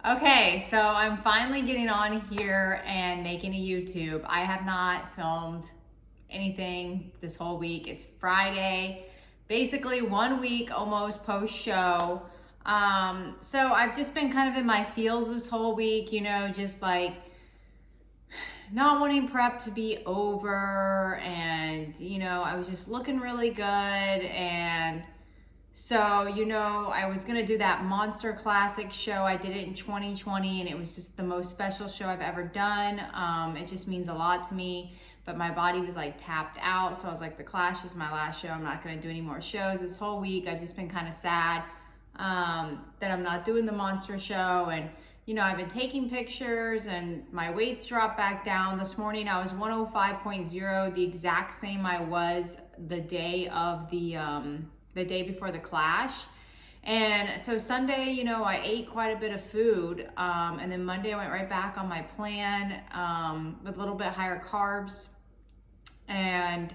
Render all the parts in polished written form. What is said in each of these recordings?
Okay, so I'm finally getting on here and making a YouTube. I have not filmed anything this whole week. It's Friday, basically 1 week almost post show. So I've just been kind of in my feels this whole week, just like not wanting prep to be over, and I was just looking really good. And so, I was going to do that Monster Classic show. I did it in 2020 and it was just the most special show I've ever done. It just means a lot to me, but my body was like tapped out. So I was like, the Clash is my last show. I'm not going to do any more shows this whole week. I've just been kind of sad that I'm not doing the Monster show. And, I've been taking pictures and my weight's dropped back down. This morning I was 105.0, the exact same I was the day of the day before the Clash. And so Sunday, I ate quite a bit of food. And then Monday I went right back on my plan with a little bit higher carbs. And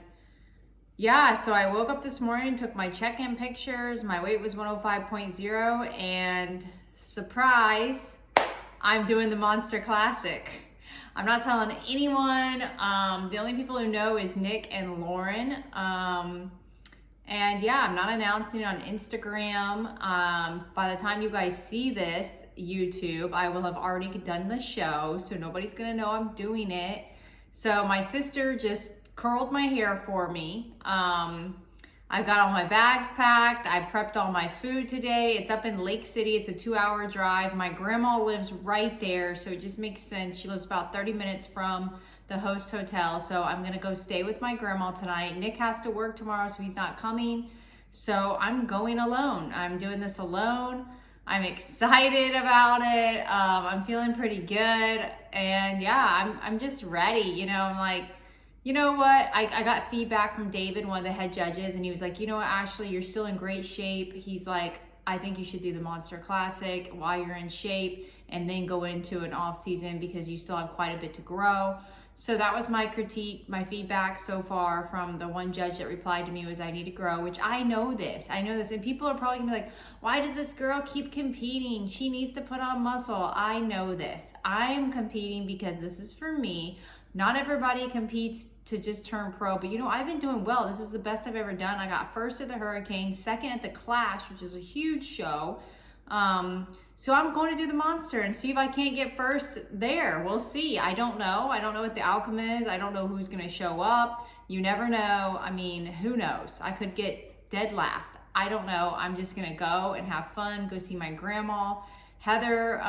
yeah, so I woke up this morning, took my check-in pictures. My weight was 105.0 and surprise, I'm doing the Monster Classic. I'm not telling anyone. The only people who know is Nick and Lauren. And yeah, I'm not announcing it on Instagram. By the time you guys see this YouTube, I will have already done the show, so nobody's gonna know I'm doing it. So my sister just curled my hair for me. I've got all my bags packed. I prepped all my food today. It's up in Lake City. It's a 2-hour drive. My grandma lives right there, so it just makes sense. She lives about 30 minutes from the host hotel, so I'm gonna go stay with my grandma tonight. Nick has to work tomorrow, so he's not coming. So I'm going alone. I'm doing this alone. I'm excited about it. I'm feeling pretty good, and yeah, I'm just ready. I'm like, you know what? I got feedback from David, one of the head judges, and he was like, you know what, Ashley, you're still in great shape. He's like, I think you should do the Monster Classic while you're in shape, and then go into an off season because you still have quite a bit to grow. So that was my critique, my feedback so far from the one judge that replied to me was I need to grow, which I know this. And people are probably gonna be like, why does this girl keep competing? She needs to put on muscle. I know this. I'm competing because this is for me. Not everybody competes to just turn pro, but I've been doing well. This is the best I've ever done. I got first at the Hurricane, second at the Clash, which is a huge show. So I'm going to do the Monster and see if I can't get first there. We'll see. I don't know. I don't know what the outcome is. I don't know who's going to show up. You never know. I mean, who knows? I could get dead last. I don't know. I'm just going to go and have fun, go see my grandma. Heather,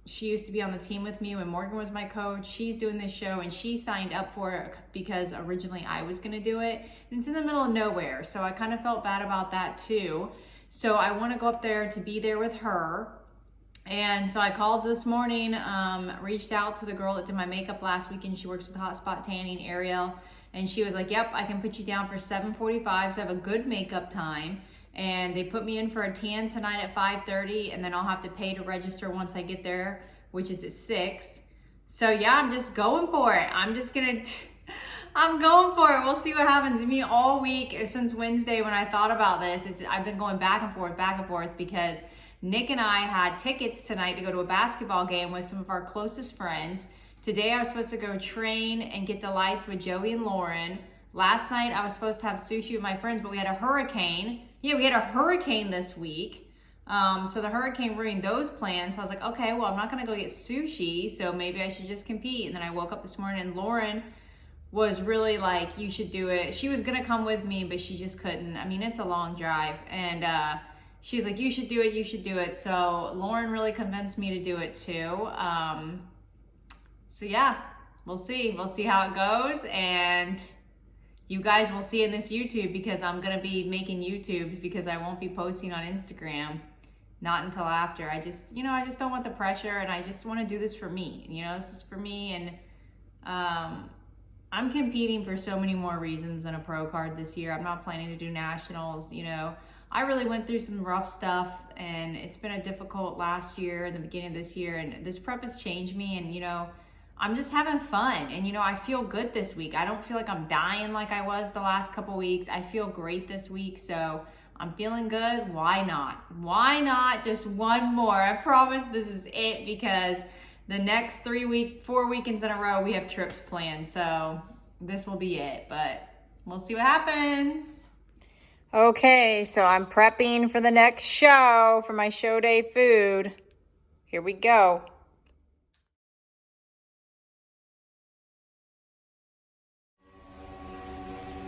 she used to be on the team with me when Morgan was my coach. She's doing this show and she signed up for it because originally I was going to do it. And it's in the middle of nowhere. So I kind of felt bad about that too. So I want to go up there to be there with her. And so I called this morning, reached out to the girl that did my makeup last weekend. She works with Hot Spot Tanning, Ariel. And she was like, yep, I can put you down for 7:45, so I have a good makeup time. And they put me in for a tan tonight at 5:30, and then I'll have to pay to register once I get there, which is at 6. So yeah, I'm just going for it. I'm going for it. We'll see what happens to me all week since Wednesday when I thought about this. I've been going back and forth because Nick and I had tickets tonight to go to a basketball game with some of our closest friends. Today I was supposed to go train and get the lights with Joey and Lauren. Last night I was supposed to have sushi with my friends, but we had a hurricane. Yeah, we had a hurricane this week. So the hurricane ruined those plans. So I was like, okay, well, I'm not gonna go get sushi, so maybe I should just compete. And then I woke up this morning and Lauren was really like, you should do it. She was gonna come with me, but she just couldn't. I mean, it's a long drive. And she was like, you should do it. So Lauren really convinced me to do it too. So yeah, we'll see how it goes. And you guys will see in this YouTube because I'm going to be making YouTubes because I won't be posting on Instagram. Not until after. I just don't want the pressure and I just want to do this for me. This is for me, and I'm competing for so many more reasons than a pro card this year. I'm not planning to do nationals. I really went through some rough stuff and it's been a difficult last year and the beginning of this year, and this prep has changed me, and I'm just having fun, and I feel good this week. I don't feel like I'm dying like I was the last couple weeks. I feel great this week, so I'm feeling good. Why not? Why not just one more? I promise this is it, because the next 4 weekends in a row, we have trips planned. So this will be it, but we'll see what happens. Okay, so I'm prepping for the next show for my show day food. Here we go.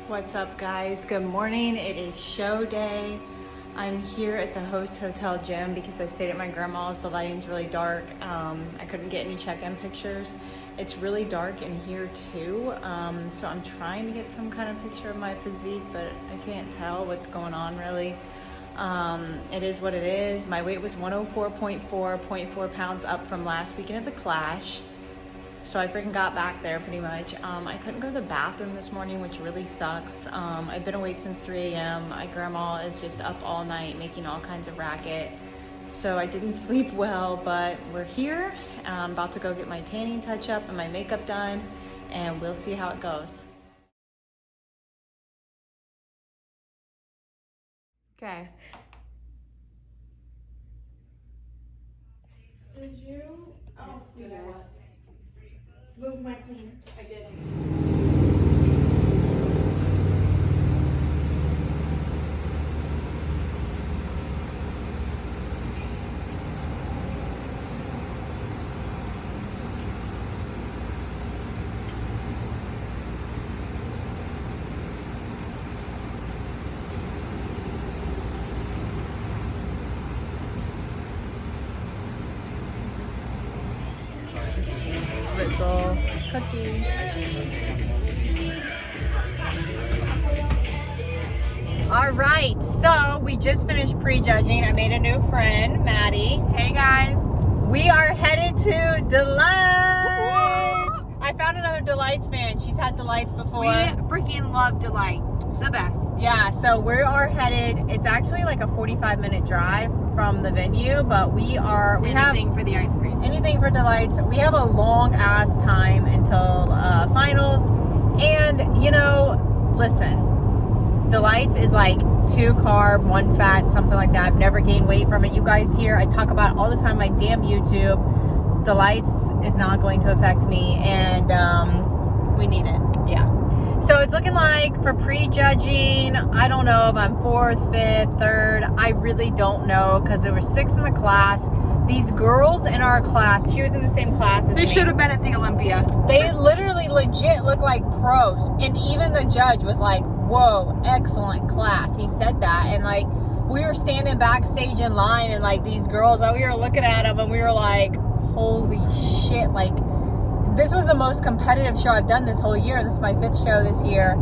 What's up, guys? Good morning. It is show day. I'm here at the Host Hotel gym because I stayed at my grandma's. The lighting's really dark. I couldn't get any check-in pictures. It's really dark in here too, so I'm trying to get some kind of picture of my physique, but I can't tell what's going on really. It is what it is. My weight was 104.4 pounds up from last weekend at the Clash, so I freaking got back there pretty much. I couldn't go to the bathroom this morning, which really sucks. I've been awake since 3 a.m. My grandma is just up all night making all kinds of racket. So I didn't sleep well, but we're here. I'm about to go get my tanning touch up and my makeup done, and we'll see how it goes. Okay. Did you? Oh, you know what? Move my cleaner. I did. Ritzel cookie. All right, so we just finished prejudging. I made a new friend, Maddie. Hey guys. We are headed to Delights. I found another Delights fan. She's had Delights before. We freaking love Delights. The best. Yeah, so we are headed. It's actually like a 45-minute drive from the venue, but we have anything for the ice cream. Anything for Delights. We have a long ass time until finals, and you know, listen, Delights is like 2 carb, 1 fat, something like that. I've never gained weight from it. You guys hear I talk about it all the time on my damn YouTube. Delights is not going to affect me, and we need it. yeah. So it's looking like for prejudging, I don't know if I'm 4th, 5th, 3rd. I really don't know, because there were 6 in the class. These girls in our class, she was in the same class as me. They should have been at the Olympia. They literally legit look like pros. And even the judge was like, whoa, excellent class. He said that. And like, we were standing backstage in line, and like these girls, we were looking at them, and we were like, holy shit. Like, this was the most competitive show I've done this whole year. This is my 5th show this year.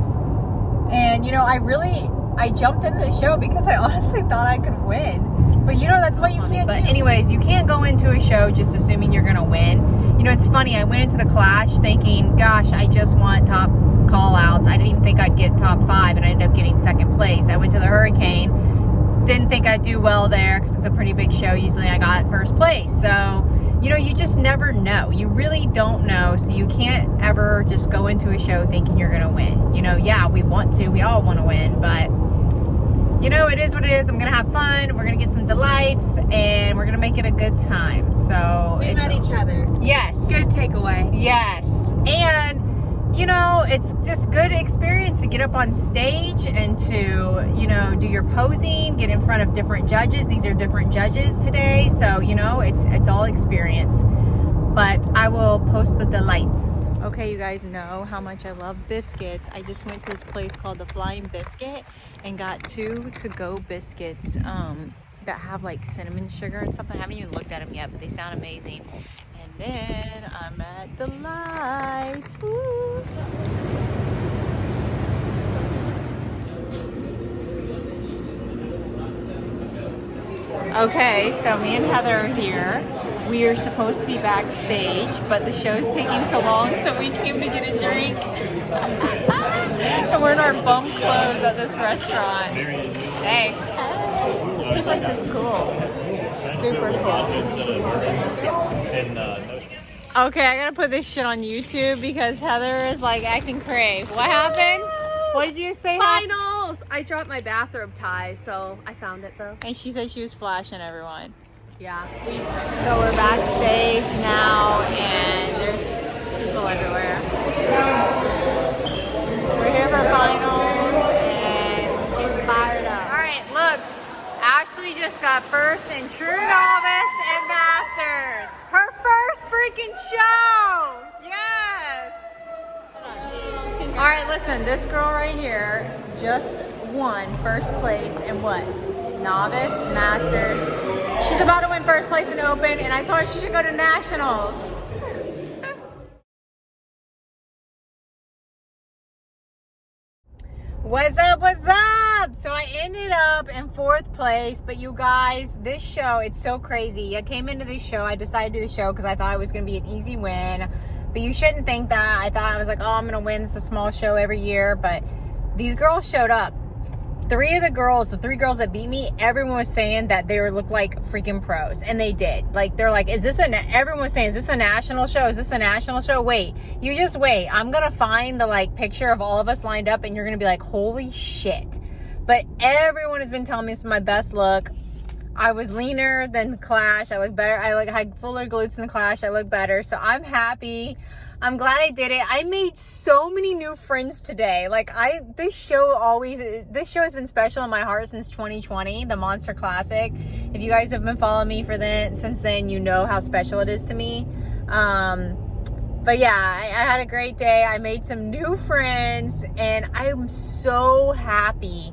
And you know, I jumped into the show because I honestly thought I could win. But you know, that's what you can't do. But anyways, you can't go into a show just assuming you're gonna win. You know, it's funny, I went into the Clash thinking, gosh, I just want top call outs. I didn't even think I'd get top 5, and I ended up getting 2nd place. I went to the Hurricane, didn't think I'd do well there because it's a pretty big show. Usually I got 1st place. So, you know, you just never know. You really don't know. So you can't ever just go into a show thinking you're gonna win. You know, yeah, we all want to win, but you know, it is what it is. I'm gonna have fun. We're gonna get some Delights, and we're gonna make it a good time. So We met each other. Yes. Good takeaway. Yes. And you know, it's just good experience to get up on stage and to, you know, do your posing, get in front of different judges. These are different judges today. So, you know, it's all experience. But I will post the Delights. Okay, you guys know how much I love biscuits. I just went to this place called the Flying Biscuit and got 2 to-go biscuits that have like cinnamon sugar and something. I haven't even looked at them yet, but they sound amazing. And then I'm at Delights. Woo! Okay, so me and Heather are here. We are supposed to be backstage, but the show's taking so long, so we came to get a drink. And we're in our bum clothes at this restaurant. Hey. This place is cool. Super cool. Okay, I gotta put this shit on YouTube because Heather is like acting cray. What happened? What did you say? Finals! I dropped my bathrobe tie, so I found it though. And she said she was flashing everyone. Yeah. So we're backstage now, and there's people everywhere. We're here for finals, and getting fired up. All right, look. Ashley just got first in True Novice and Masters. Her first freaking show. Yes. All right, listen. This girl right here just won first place in what? Novice, Masters. She's about to win first place in Open, and I told her she should go to Nationals. What's up, what's up? So I ended up in 4th place, but you guys, this show, it's so crazy. I came into this show, I decided to do the show because I thought it was going to be an easy win, but you shouldn't think that. I thought I was like, oh, I'm going to win. It's a small show every year, but these girls showed up. The 3 girls that beat me, everyone was saying that they looked like freaking pros, and they did. Like, they're like, everyone was saying, is this a national show? Is this a national show? Wait, you just wait. I'm gonna find the picture of all of us lined up, and you're gonna be like, holy shit. But everyone has been telling me this is my best look. I was leaner than Clash. I look better. I had fuller glutes than the Clash. I look better. So I'm happy. I'm glad I did it. I made so many new friends today. This show has been special in my heart since 2020, the Monster Classic. If you guys have been following me since then, you know how special it is to me. But yeah, I had a great day. I made some new friends, and I'm so happy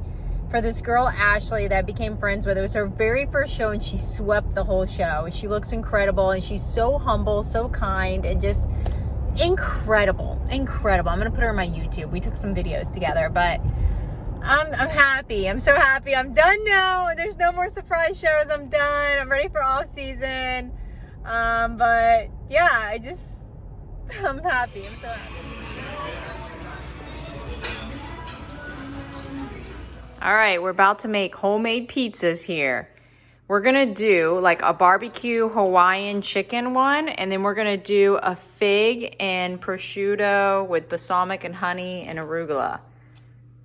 for this girl, Ashley, that I became friends with. It was her very first show, and she swept the whole show. She looks incredible, and she's so humble, so kind, and just incredible. I'm gonna put her on my YouTube. We took some videos together, but I'm happy. I'm so happy. I'm done now. There's no more surprise shows. I'm done. I'm ready for off season. But yeah, I'm happy. I'm so happy. All right, we're about to make homemade pizzas here. We're gonna do a barbecue Hawaiian chicken one, and then we're gonna do a fig and prosciutto with balsamic and honey and arugula.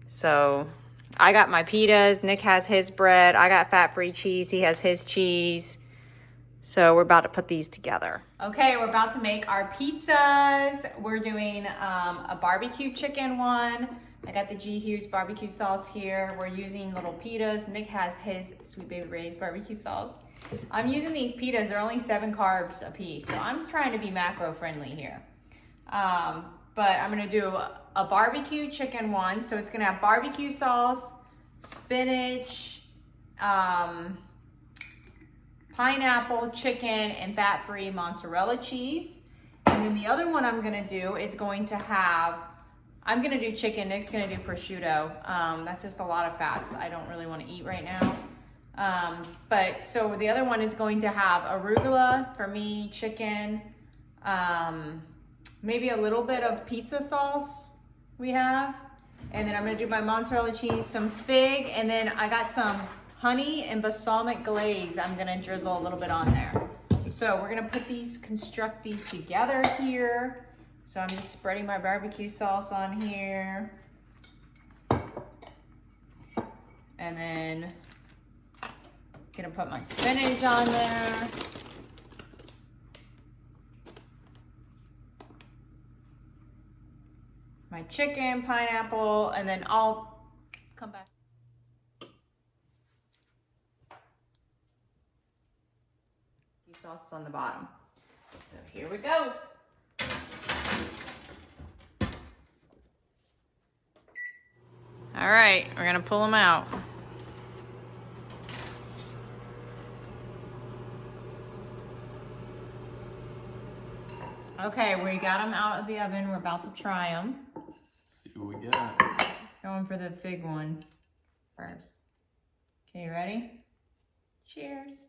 So I got my pitas, Nick has his bread, I got fat-free cheese, he has his cheese. So we're about to put these together. Okay, we're about to make our pizzas. We're doing a barbecue chicken one. I got the G. Hughes barbecue sauce here. We're using little pitas. Nick has his Sweet Baby Ray's barbecue sauce. I'm using these pitas. They're only 7 carbs a piece, so I'm trying to be macro friendly here. But I'm gonna do a barbecue chicken one. So it's gonna have barbecue sauce, spinach, pineapple, chicken, and fat-free mozzarella cheese. And then the other one I'm gonna do is I'm gonna do chicken, Nick's gonna do prosciutto. That's just a lot of fats I don't really wanna eat right now. But so the other one is going to have arugula for me, chicken, maybe a little bit of pizza sauce we have. And then I'm gonna do my mozzarella cheese, some fig, and then I got some honey and balsamic glaze. I'm gonna drizzle a little bit on there. So we're gonna construct these together here. So I'm just spreading my barbecue sauce on here. And then gonna put my spinach on there. My chicken, pineapple, and then I'll come back. Sauce on the bottom. So here we go. All right, we're gonna pull them out. Okay, we got them out of the oven. We're about to try them. Let's see what we got. Going for the fig one first. Okay, you ready? Cheers.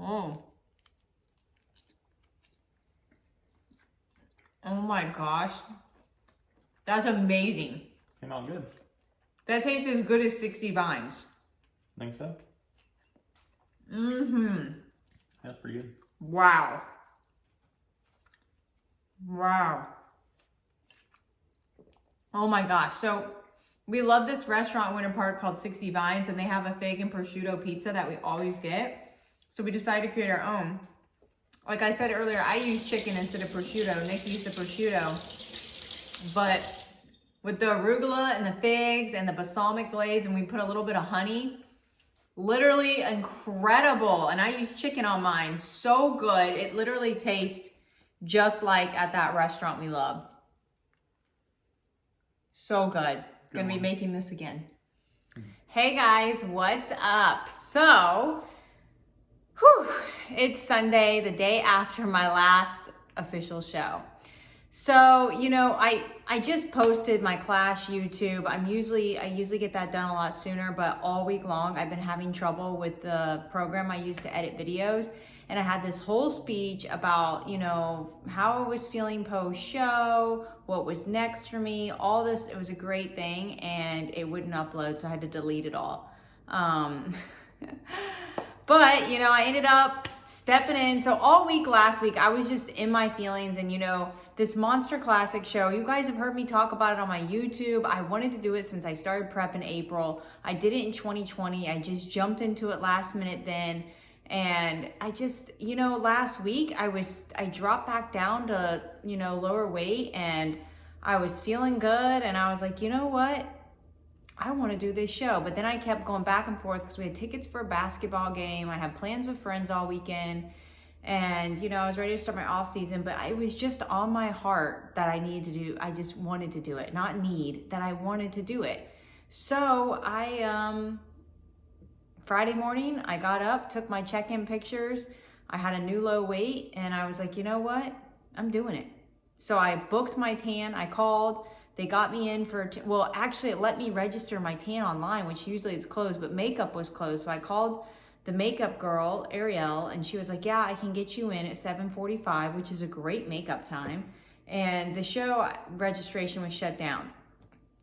Oh. Oh my gosh. That's amazing. Came out good. That tastes as good as 60 Vines. Think so? Mm-hmm. That's pretty good. Wow. Wow. Oh my gosh. So we love this restaurant in Winter Park called 60 Vines, and they have a fig and prosciutto pizza that we always get. So we decided to create our own. Like I said earlier, I use chicken instead of prosciutto. Nick used the prosciutto. But with the arugula and the figs and the balsamic glaze, and we put a little bit of honey, literally incredible. And I use chicken on mine. So good. It literally tastes just like at that restaurant we love. So good. Gonna be making this again. Hey guys, what's up? So, it's Sunday, the day after my last official show. So, you know, I just posted my Clash YouTube. I usually get that done a lot sooner, but all week long I've been having trouble with the program I use to edit videos. And I had this whole speech about, you know, how I was feeling post-show, what was next for me, all this. It was a great thing, and it wouldn't upload, so I had to delete it all. But, you know, I ended up stepping in. So all week last week, I was just in my feelings. And, you know, this Monster Classic show, you guys have heard me talk about it on my YouTube. I wanted to do it since I started prep in April. I did it in 2020. I just jumped into it last minute then. And I just, you know, last week I dropped back down to, you know, lower weight, and I was feeling good. And I was like, you know what? I want to do this show. But then I kept going back and forth because we had tickets for a basketball game. I had plans with friends all weekend. And, you know, I was ready to start my off season, but it was just on my heart that I needed to do. I just wanted to do it, not need, that I wanted to do it. So Friday morning, I got up, took my check-in pictures. I had a new low weight, and I was like, you know what? I'm doing it. So I booked my tan. I called. They got me in for, well, actually, it let me register my tan online, which usually it's closed, but makeup was closed. So I called the makeup girl, Ariel, and she was like, yeah, I can get you in at 7:45, which is a great makeup time. And the show registration was shut down.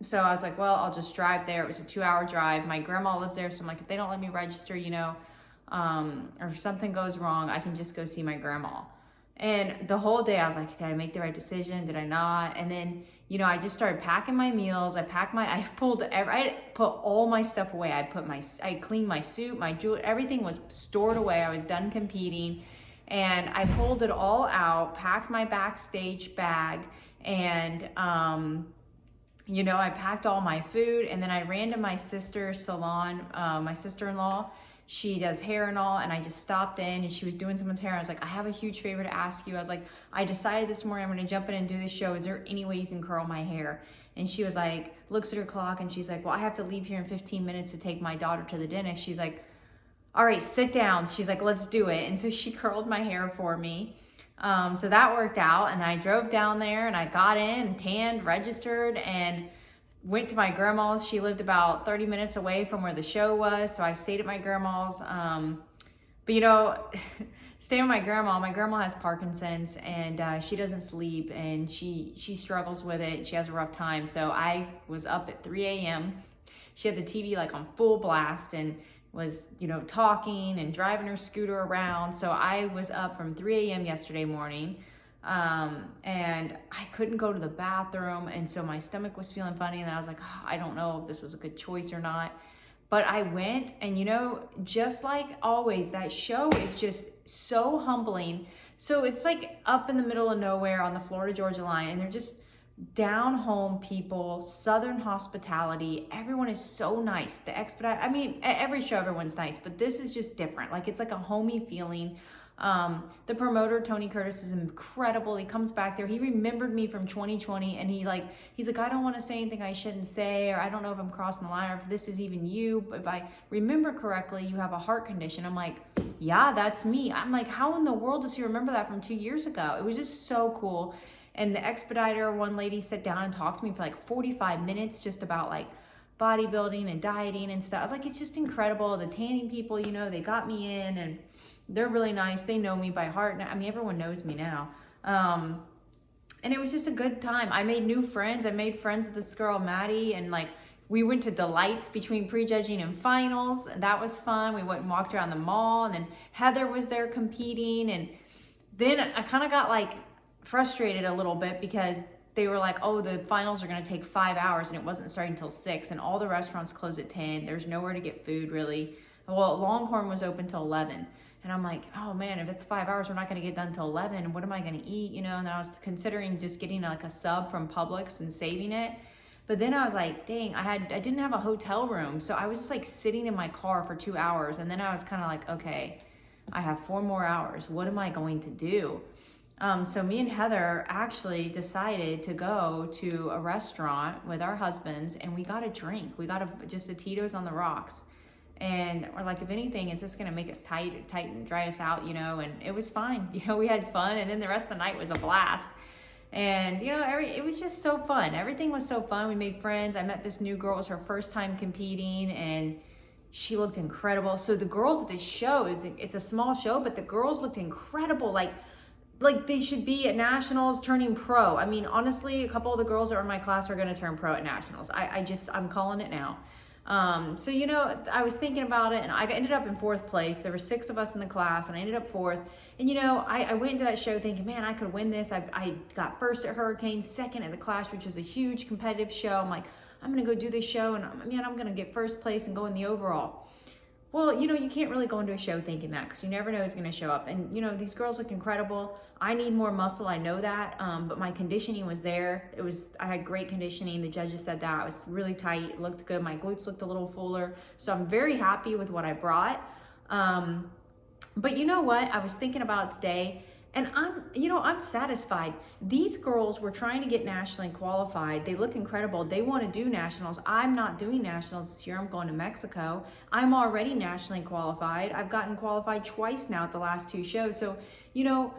So I was like, well, I'll just drive there. It was a 2-hour drive. My grandma lives there. So I'm like, if they don't let me register, you know, or if something goes wrong, I can just go see my grandma. And the whole day I was like, did I make the right decision? Did I not? And then, you know, I just started packing my meals. I put all my stuff away. I cleaned my suit, my jewelry, everything was stored away. I was done competing, and I pulled it all out, packed my backstage bag, and, you know, I packed all my food, and then I ran to my sister's salon, my sister-in-law. She does hair and all, and I just stopped in, and she was doing someone's hair. I was like, I have a huge favor to ask you. I was like, I decided this morning I'm going to jump in and do this show. Is there any way you can curl my hair? And she was like, looks at her clock, and she's like, well, I have to leave here in 15 minutes to take my daughter to the dentist. She's like, all right, sit down. She's like, let's do it. And so she curled my hair for me. So that worked out, and I drove down there, and I got in, tanned, registered, and went to my grandma's. She lived about 30 minutes away from where the show was, so I stayed at my grandma's. But you know, staying with my grandma has Parkinson's, and she doesn't sleep, and she struggles with it. She has a rough time. So I was up at 3 a.m. She had the TV like on full blast and was, you know, talking and driving her scooter around. So I was up from 3 a.m. yesterday morning. And I couldn't go to the bathroom. And so my stomach was feeling funny. And I was like, oh, I don't know if this was a good choice or not. But I went, and you know, just like always, that show is just so humbling. So it's like up in the middle of nowhere on the Florida-Georgia line, and they're just down home people, Southern hospitality. Everyone is so nice. The expedite, I mean, at every show, everyone's nice, but this is just different. Like, it's like a homey feeling. The promoter, Tony Curtis, is incredible. He comes back there. He remembered me from 2020, and he's like, I don't want to say anything I shouldn't say, or I don't know if I'm crossing the line, or if this is even you, but if I remember correctly, you have a heart condition. I'm like, yeah, that's me. I'm like, how in the world does he remember that from 2 years ago? It was just so cool. And the expediter, one lady, sat down and talked to me for like 45 minutes just about like bodybuilding and dieting and stuff. Like, it's just incredible. The tanning people, you know, they got me in, and they're really nice. They know me by heart. I mean, everyone knows me now. And it was just a good time. I made new friends. I made friends with this girl, Maddie, and like, we went to Delights between prejudging and finals, and that was fun. We went and walked around the mall, and then Heather was there competing. And then I kind of got like frustrated a little bit because they were like, oh, the finals are going to take 5 hours, and it wasn't starting until 6, and all the restaurants close at 10. There's nowhere to get food, really. Well, Longhorn was open till 11. And I'm like, oh man, if it's 5 hours, we're not going to get done till 11. What am I going to eat? You know, and I was considering just getting like a sub from Publix and saving it. But then I was like, dang, I didn't have a hotel room. So I was just like sitting in my car for 2 hours. And then I was kind of like, okay, I have 4 more hours. What am I going to do? So me and Heather actually decided to go to a restaurant with our husbands, and we got a drink. We got just a Tito's on the rocks. And we're like, if anything, is this going to make us tight and dry us out, you know? And it was fine. You know, we had fun. And then the rest of the night was a blast. And, you know, it was just so fun. Everything was so fun. We made friends. I met this new girl. It was her first time competing, and she looked incredible. So the girls at this show, it's a small show, but the girls looked incredible. Like they should be at nationals turning pro. I mean, honestly, a couple of the girls that were in my class are going to turn pro at nationals. I'm calling it now. So, you know, I was thinking about it, and I ended up in 4th place. There were 6 of us in the class, and I ended up 4th. And, you know, I went into that show thinking, man, I could win this. I got 1st at Hurricane, 2nd at the Clash, which was a huge competitive show. I'm like, I'm going to go do this show, and man, I'm going to get 1st place and go in the overall. Well, you know, you can't really go into a show thinking that, because you never know who's going to show up. And, you know, these girls look incredible. I need more muscle. I know that. But my conditioning was there. I had great conditioning. The judges said that I was really tight. It looked good. My glutes looked a little fuller. So I'm very happy with what I brought. But you know what? I was thinking about it today, and I'm satisfied. These girls were trying to get nationally qualified. They look incredible. They want to do nationals. I'm not doing nationals this year. I'm going to Mexico. I'm already nationally qualified. I've gotten qualified twice now at the last 2 shows. So, you know,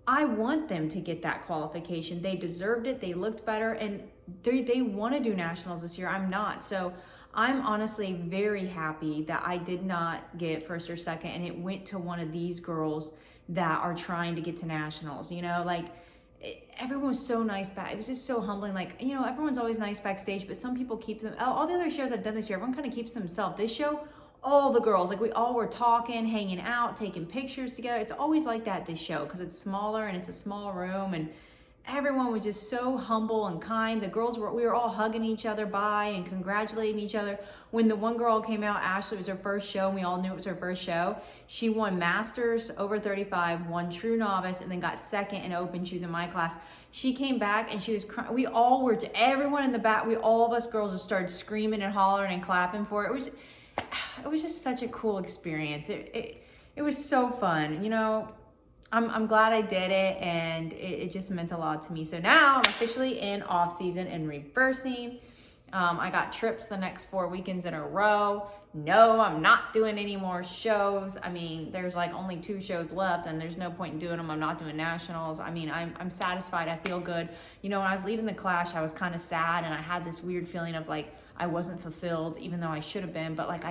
I want them to get that qualification. They deserved it. They looked better, and they want to do nationals this year. I'm not. So I'm honestly very happy that I did not get 1st or 2nd, and it went to one of these girls that are trying to get to nationals. You know, like, everyone was so nice back. It was just so humbling. Like, you know, everyone's always nice backstage, but some people keep them. All the other shows I've done this year, everyone kind of keeps themselves. This show, all the girls, like, we all were talking, hanging out, taking pictures together. It's always like that, this show, because it's smaller and it's a small room, and everyone was just so humble and kind. The girls we were all hugging each other by and congratulating each other. When the one girl came out, Ashley, it was her first show, and we all knew it was her first show. She won Masters over 35, won True Novice, and then got 2nd in Open. She was in my class. She came back and she was crying. We all were, everyone in the back, all of us girls just started screaming and hollering and clapping for her. It was just such a cool experience. It was so fun, you know. I'm glad I did it, and it just meant a lot to me. So now I'm officially in off season and reversing. I got trips the next 4 weekends in a row. No, I'm not doing any more shows. I mean, there's like only 2 shows left, and there's no point in doing them. I'm not doing nationals. I mean, I'm satisfied. I feel good. You know, when I was leaving the Clash, I was kind of sad, and I had this weird feeling of like I wasn't fulfilled, even though I should have been. But like,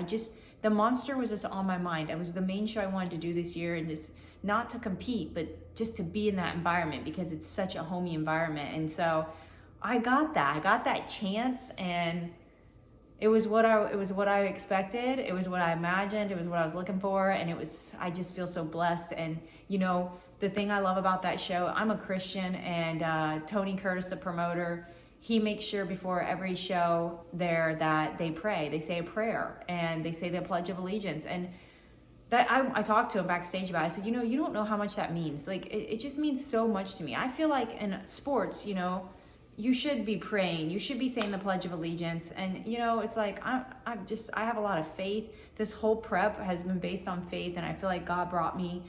the Monster was just on my mind. It was the main show I wanted to do this year, and just not to compete, but just to be in that environment, because it's such a homey environment. And so I got that chance, and it was what I expected. It was what I imagined. It was what I was looking for. And I just feel so blessed. And, you know, the thing I love about that show, I'm a Christian, and Tony Curtis, the promoter, he makes sure before every show there that they pray. They say a prayer, and they say the Pledge of Allegiance. And that I talked to him backstage about it. I said, you know, you don't know how much that means. Like, it just means so much to me. I feel like in sports, you know, you should be praying. You should be saying the Pledge of Allegiance. And, you know, it's like, I have a lot of faith. This whole prep has been based on faith. And I feel like God brought me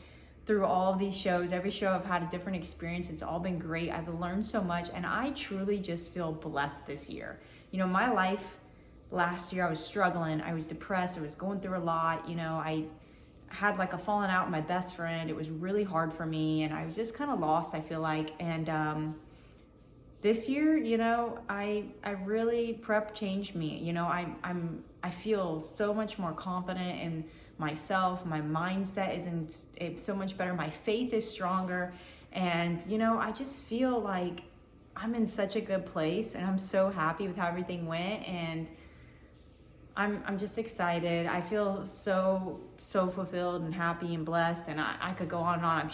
through all of these shows. Every show I've had a different experience. It's all been great. I've learned so much. And I truly just feel blessed this year. You know, my life last year, I was struggling. I was depressed. I was going through a lot. You know, I had like a falling out with my best friend. It was really hard for me, and I was just kind of lost, I feel like. And this year, you know, I really, prep changed me. You know, I feel so much more confident in myself. My mindset it's so much better. My faith is stronger, and you know, I just feel like I'm in such a good place, and I'm so happy with how everything went. And I'm just excited. I feel so fulfilled and happy and blessed, and I could go on and on.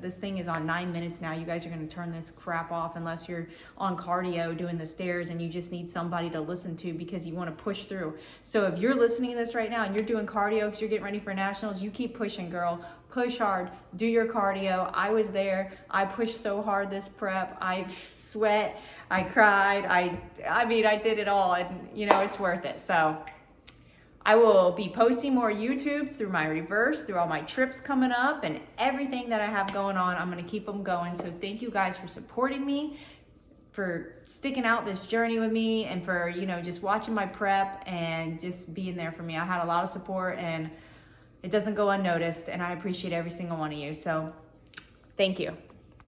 This thing is on 9 minutes now. You guys are going to turn this crap off unless you're on cardio doing the stairs and you just need somebody to listen to because you want to push through. So if you're listening to this right now and you're doing cardio because you're getting ready for nationals, you keep pushing, girl. Push hard, do your cardio. I was there. I pushed so hard this prep. I sweat, I cried. I mean, I did it all, and you know, it's worth it. So I will be posting more YouTubes through my reverse, through all my trips coming up and everything that I have going on. I'm going to keep them going. So thank you guys for supporting me, for sticking out this journey with me, and for, you know, just watching my prep and just being there for me. I had a lot of support and it doesn't go unnoticed, and I appreciate every single one of you. So thank you.